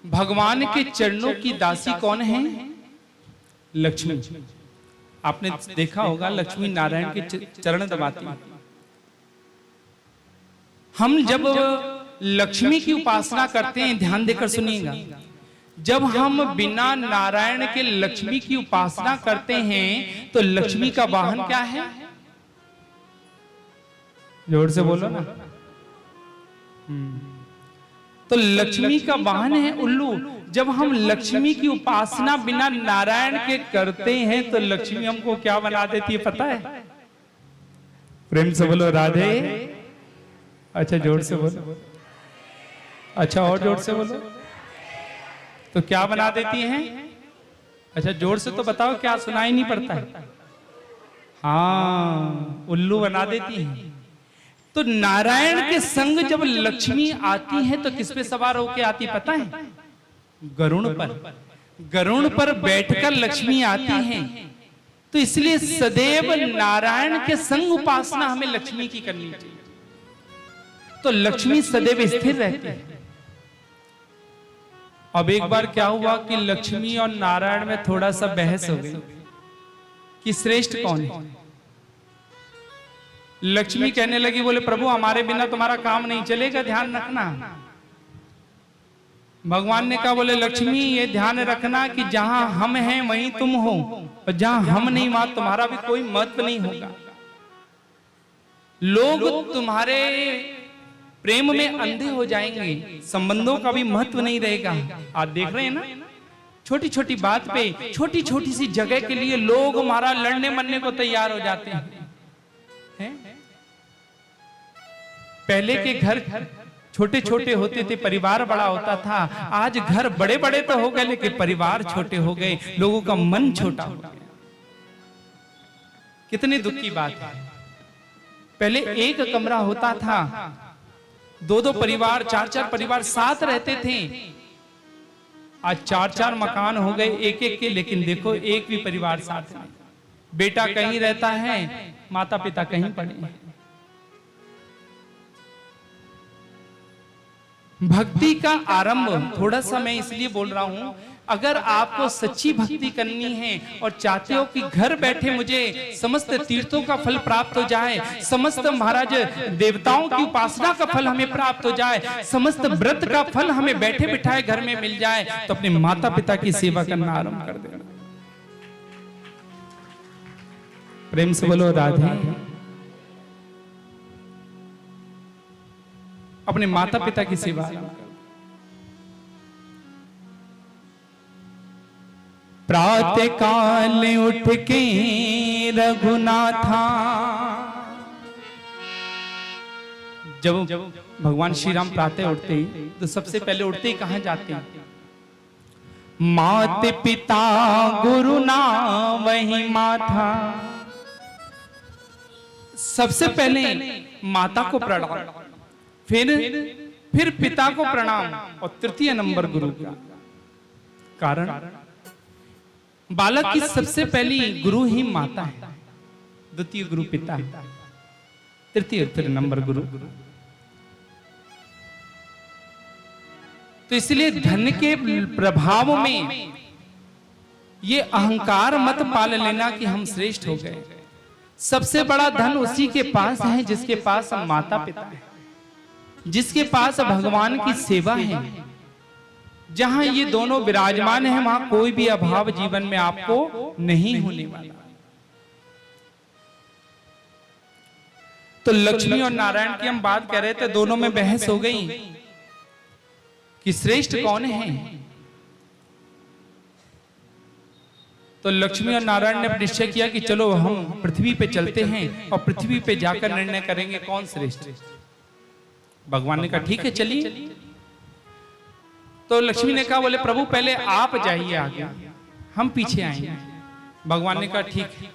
भगवान के चरणों की दासी कौन है? लक्ष्मी। आपने देखा होगा लक्ष्मी नारायण के चरण दबाती। हम जब लक्ष्मी की उपासना करते हैं, ध्यान देकर सुनिएगा, जब हम बिना नारायण के लक्ष्मी की उपासना करते हैं तो लक्ष्मी का वाहन क्या है? जोर से बोलो ना। तो लक्ष्मी का वाहन है उल्लू। जब हम लक्ष्मी की उपासना बिना नारायण के करते हैं तो लक्ष्मी हमको क्या बना देती है पता है? प्रेम से बोलो राधे। अच्छा जोर से बोलो। अच्छा और जोर से बोलो। तो क्या बना देती हैं? अच्छा जोर से तो बताओ, क्या सुनाई नहीं पड़ता है? हाँ, उल्लू बना देती हैं। तो नारायण के संग जब लक्ष्मी आती है तो किस पे सवार होके आती पता है? गरुड़ पर। गरुड़ पर बैठकर लक्ष्मी आती हैं। तो इसलिए सदैव नारायण के संग उपासना हमें लक्ष्मी की करनी चाहिए, तो लक्ष्मी सदैव स्थिर रहती है। अब एक बार क्या हुआ कि लक्ष्मी और नारायण में थोड़ा सा बहस हो गई कि श्रेष्ठ कौन है। लक्ष्मी कहने लगी, बोले प्रभु हमारे बिना तुम्हारा काम नहीं चलेगा, ध्यान रखना। भगवान ने कहा, बोले लक्ष्मी ये ध्यान रखना कि जहां हम हैं वहीं तुम हो, और जहां हम नहीं वहां तुम्हारा भी कोई महत्व नहीं होगा। लोग तुम्हारे प्रेम में अंधे हो जाएंगे, संबंधों का भी महत्व नहीं रहेगा। आप देख रहे हैं ना, छोटी छोटी बात पे, छोटी छोटी सी जगह के लिए लोग हमारा लड़ने मरने को तैयार हो जाते हैं। पहले के घर छोटे छोटे होते थे, परिवार बड़ा होता था। आज घर बड़े बड़े तो हो गए लेकिन परिवार छोटे हो गए, लोगों का मन छोटा हो गया। कितने दुख की बात है। पहले एक कमरा होता था, दो दो परिवार, चार चार परिवार साथ रहते थे। आज चार चार मकान हो गए एक एक के, लेकिन देखो एक भी परिवार साथ नहीं। बेटा कहीं रहता है, माता पिता कहीं पड़े हैं। भक्ति का आरंभ, थोड़ा सा मैं इसलिए बोल रहा हूं, अगर आपको सच्ची भक्ति करनी है और चाहते हो कि घर बैठे मुझे समस्त तीर्थों का फल प्राप्त हो जाए, समस्त महाराज देवताओं की उपासना का फल हमें प्राप्त हो जाए, समस्त व्रत का फल हमें बैठे बिठाए घर में मिल जाए, तो अपने माता पिता की सेवा करना आरंभ कर देना। प्रेम से बोलो राधे। अपने माता पिता की सेवा। प्रातः काल उठ के रघुनाथा, जब भगवान श्री राम प्रातः उठते ही तो सबसे पहले उठते ही कहां जाते हैं? मात पिता गुरु ना वही माथा। सबसे पहले माता को प्रणाम, फिर पिता को प्रणाम, और तृतीय नंबर गुरु का। कारण बालक की सबसे पहली गुरु ही माता है, द्वितीय गुरु पिता है, तृतीय नंबर गुरु। तो इसलिए धन के प्रभाव में ये अहंकार मत पाल लेना कि हम श्रेष्ठ हो गए। सबसे बड़ा धन उसी के पास है जिसके पास माता पिता है, जिसके पास भगवान की सेवा है। जहां ये दोनों विराजमान हैं वहां कोई भी अभाव जीवन में आपको नहीं होने वाला। तो लक्ष्मी और नारायण की हम बात कर रहे थे, दोनों में बहस हो गई कि श्रेष्ठ कौन है। तो लक्ष्मी और नारायण ने निश्चय किया कि चलो हम पृथ्वी पे चलते हैं और पृथ्वी पे जाकर निर्णय करेंगे कौन श्रेष्ठ है। भगवान ने कहा ठीक है चलिए। तो लक्ष्मी ने कहा, बोले प्रभु पहले आप जाइए आगे, हम पीछे आएंगे। भगवान ने कहा ठीक है।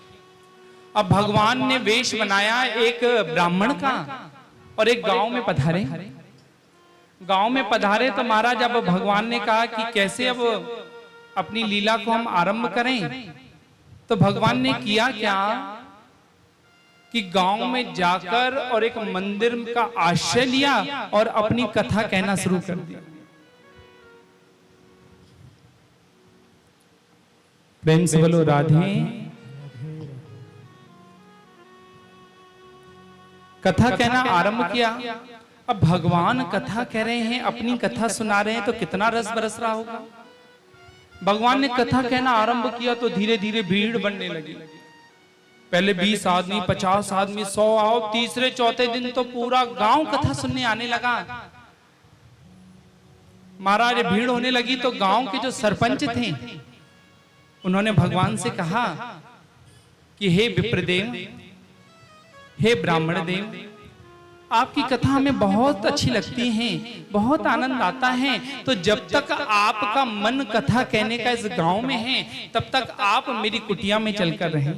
अब भगवान ने वेश बनाया एक ब्राह्मण का और एक गांव में पधारे। गांव में पधारे तो महाराज अब भगवान ने कहा कि कैसे अब अपनी लीला को हम आरंभ करें। तो भगवान ने किया क्या कि गांव में जाकर और एक मंदिर का आश्रय लिया और अपनी कथा कहना शुरू कर दिया। प्रेम से बोलो राधे। कथा कहना आरंभ किया। अब भगवान कथा कह रहे हैं, अपनी कथा सुना रहे हैं, तो कितना रस बरस रहा होगा। भगवान ने कथा कहना आरंभ किया तो धीरे धीरे भीड़ बढ़ने लगी। पहले 20 आदमी, 50 आदमी, 100 आओ, तीसरे चौथे दिन तो पूरा गांव कथा सुनने आने लगा। महाराज भीड़ होने लगी तो गांव के जो सरपंच थे उन्होंने भगवान से कहा कि हे विप्रदेव, हे ब्राह्मण देव, आपकी कथा हमें बहुत अच्छी लगती है, बहुत आनंद आता है, तो जब तक आपका मन कथा कहने का इस गांव में है तब तक आप मेरी कुटिया में चलकर रहें।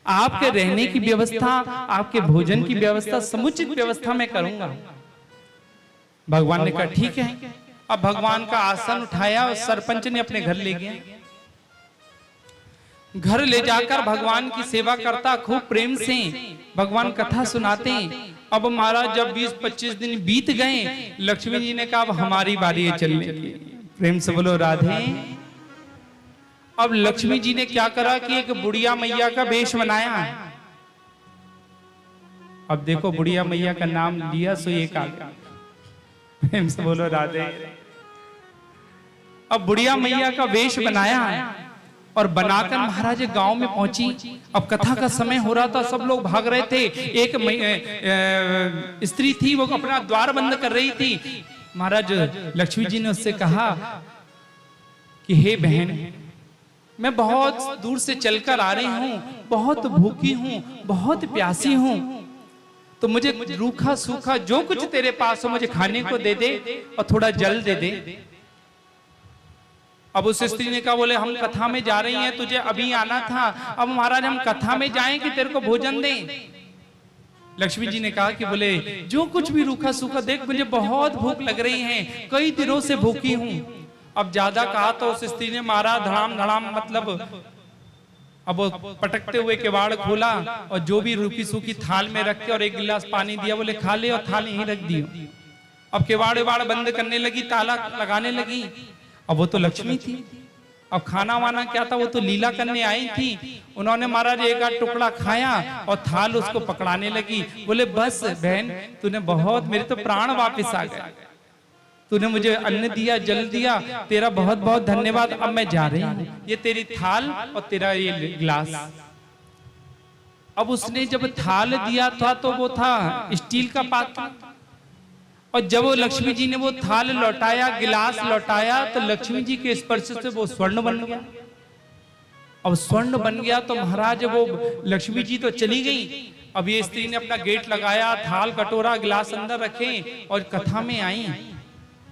आपके रहने की व्यवस्था, आपके भोजन की व्यवस्था, समुचित व्यवस्था मैं करूंगा। भगवान ने कहा ठीक है। अब भगवान का आसन उठाया और सरपंच ने अपने घर ले गया। घर ले जाकर भगवान की सेवा करता, खूब प्रेम से भगवान कथा सुनाते। अब महाराज जब 20-25 दिन बीत गए, लक्ष्मी जी ने कहा अब हमारी बारी है चलने की। प्रेम से बोलो राधे। अब लक्ष्मी जी ने क्या करा कि एक बुढ़िया मैया का वेश बनाया। अब देखो बुढ़िया मैया का नाम लिया सो एक आ गया। प्रेम से बोलो राधे। अब बुढ़िया मैया का वेश बनाया और बनाकर महाराज गांव में पहुंची। अब कथा का समय हो रहा था, सब लोग भाग रहे थे। एक स्त्री थी, वो अपना द्वार बंद कर रही थी। महाराज लक्ष्मी जी ने उससे कहा कि हे बहन, मैं बहुत दूर से चलकर आ रही हूँ, बहुत भूखी हूँ, बहुत प्यासी हूँ, तो मुझे रूखा सूखा जो कुछ तेरे पास हो मुझे खाने को दे दे और थोड़ा जल दे दे। अब उस स्त्री ने कहा बोले हम कथा में जा रही हैं, तुझे अभी आना था, अब महाराज हम कथा में जाएं कि तेरे को भोजन दें। लक्ष्मी जी ने कहा कि बोले जो कुछ भी रूखा सूखा देख, मुझे बहुत भूख लग रही है, कई दिनों से भूखी हूं। अब ज्यादा कहा तो उस स्त्री ने मारा धड़ाम धड़ाम, मतलब अब वो पटकते हुए किवाड़ खोला और जो भी रूखी सूखी थाल में रख के और एक गिलास पानी दिया, बोले खा ले, और थाल यहीं रख दियो। अब किवाड़ बंद करने लगी, ताला लगाने लगी। अब वो तो लक्ष्मी थी, अब खाना वाना क्या था, वो तो लीला करने आई थी। उन्होंने महाराज एक आध टुकड़ा खाया और थाल उसको पकड़ाने लगी। बोले बस बहन, तूने बहुत, मेरे तो प्राण वापस आ गए, तूने मुझे अन्न दिया, जल दिया, तेरा बहुत बहुत धन्यवाद। अब मैं जा रही हूँ, ये तेरी थाल और तेरा ये गिलास। अब उसने जब थाल दिया था तो वो था स्टील का पात्र, और जब वो लक्ष्मी जी ने वो थाल लौटाया, गिलास लौटाया, तो लक्ष्मी जी के स्पर्श से वो स्वर्ण बन गया। अब स्वर्ण बन गया तो महाराज वो लक्ष्मी जी तो चली गई। अब ये स्त्री ने अपना गेट लगाया, थाल कटोरा गिलास अंदर रखे और कथा में आई।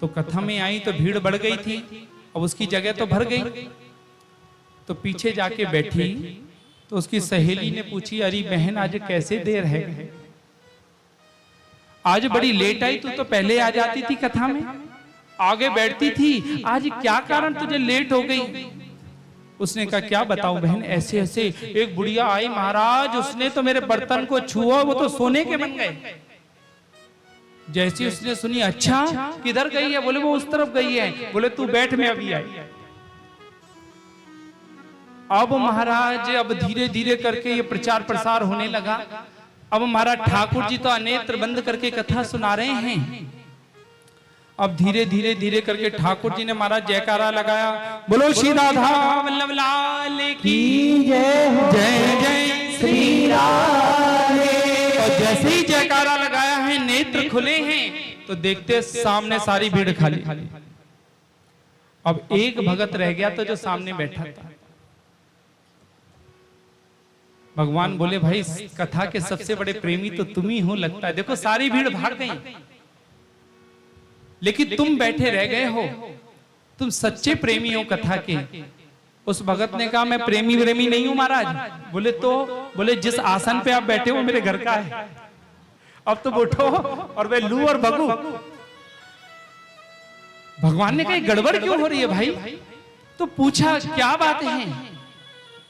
तो कथा में आई तो भीड़ बढ़ गई थी, अब उसकी जगह तो भर गई। तो पीछे जाके बैठी तो उसकी सहेली ने पूछी, अरे बहन आज कैसे देर है, आज बड़ी लेट आई, तू तो पहले आ जाती थी कथा में, आगे बैठती थी, आज क्या कारण तुझे लेट हो गई। उसने कहा क्या बताऊं बहन, ऐसे ऐसे एक बुढ़िया आई महाराज, उसने तो मेरे बर्तन को छुआ, वो तो सोने के बन गए। जैसी उसने सुनी, अच्छा किधर गई है, बोले वो उस तरफ गई है। बोले तू बैठ, मैं अभी आई। अब महाराज अब धीरे धीरे करके ये प्रचार प्रसार होने लगा। अब महाराज ठाकुर जी तो अनेत्र बंद करके कथा सुना रहे हैं। अब धीरे धीरे धीरे करके ठाकुर जी ने महाराज जयकारा लगाया, बोलो श्री राधा वल्लभ लाल की जय, जय जय श्री राधे। और जैसे ही जयकारा लगाया है, नेत्र खुले हैं, तो देखते सामने सारी भीड़ खाली। अब एक भगत रह गया तो जो सामने बैठा था। भगवान बोले भाई कथा के सबसे बड़े प्रेमी तो तुम ही हो लगता है। देखो सारी भीड़ भाग गई, लेकिन तुम बैठे रह गए हो, तुम सच्चे प्रेमी हो कथा के। उस भगत ने कहा मैं प्रेमी नहीं हूं महाराज। बोले तो, बोले जिस आसन पे आप बैठे हो मेरे घर का है, अब तो उठो और वे लू और भगू। भगवान ने कहा गड़बड़ क्यों हो रही है भाई। तो पूछा क्या बात है,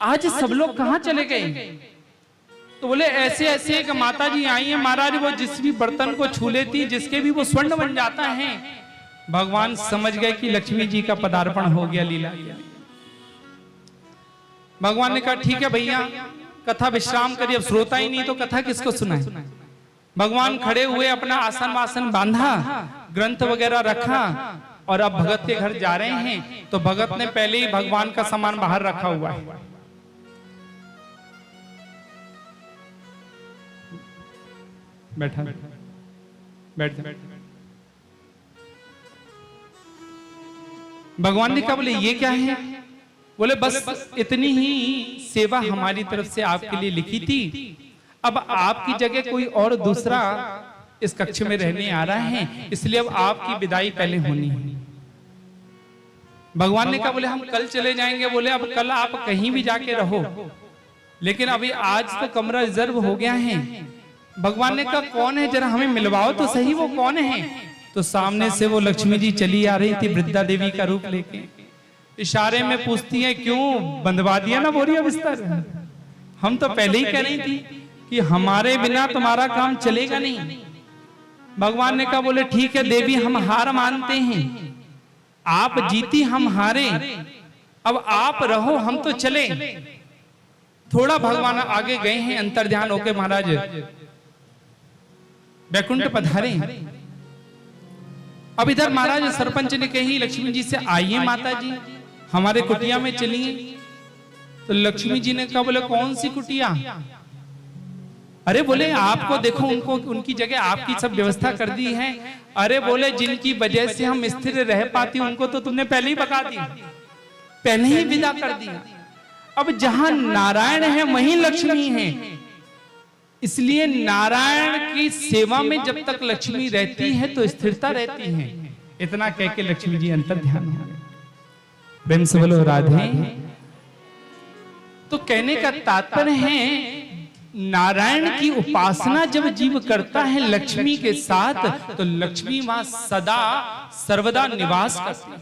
आज सब लोग कहां चले गए। तो बोले ऐसे ऐसे एक माता जी आई हैं महाराज, वो जिस भी बर्तन को छू लेती, जिसके भी वो स्वर्ण बन जाता है। भगवान समझ गए कि लक्ष्मी जी का पदार्पण हो गया, लीला। भगवान ने कहा ठीक है भैया, कथा विश्राम करिए, अब श्रोता ही नहीं तो कथा किसको सुनाए। भगवान खड़े हुए, अपना आसन वासन बांधा, ग्रंथ वगैरह रखा और अब भगत के घर जा रहे हैं। तो भगत ने पहले ही भगवान का सामान बाहर रखा हुआ है। बैठा बैठ। भगवान ने कहा बोले ये क्या है? बोले बस इतनी ही सेवा हमारी तरफ से आपके लिए लिखी थी, अब आपकी जगह कोई और दूसरा इस कक्ष में रहने आ रहा है, इसलिए अब आपकी विदाई पहले होनी है। भगवान ने कहा बोले हम कल चले जाएंगे। बोले अब कल आप कहीं भी जाके रहो, लेकिन अभी आज तो कमरा रिजर्व हो गया है। भगवान ने कहा कौन है, जरा हमें मिलवाओ तो सही, वो कौन है? तो सामने से वो लक्ष्मी जी चली आ रही थी, वृद्धा देवी का रूप लेके। इशारे में पूछती है क्यों बंधवा दिया ना बोरिया बिस्तर? हम तो पहले ही कह रही थी कि हमारे बिना तुम्हारा काम चलेगा नहीं। भगवान ने कहा बोले ठीक है देवी, हम हार मानते हैं, आप जीती हम हारे, अब आप रहो हम तो चले। थोड़ा भगवान आगे गए हैं, अंतर्ध्यान होके महाराज वैकुंठ पधारे। अब इधर महाराज सरपंच ने कही लक्ष्मी जी से आइए माता जी हमारे कुटिया में चलिए। तो लक्ष्मी जी ने कहा बोले कौन सी कुटिया? अरे बोले आपको देखो, उनको उनकी जगह आपकी सब व्यवस्था कर दी है। अरे बोले जिनकी वजह से हम स्थिर रह पाती उनको तो तुमने पहले ही भगा दिया, पहले ही विदा कर दिया। अब जहां नारायण है वहीं लक्ष्मी है, इसलिए नारायण की सेवा में जब तक लक्ष्मी रहती है तो स्थिरता रहती है। इतना कह के लक्ष्मी जी अंतर ध्यान हो गए। प्रेम से बोलो राधे। तो कहने का तात्पर्य है नारायण की उपासना जब जीव करता है लक्ष्मी के साथ, तो लक्ष्मी वहां सदा सर्वदा निवास करती है।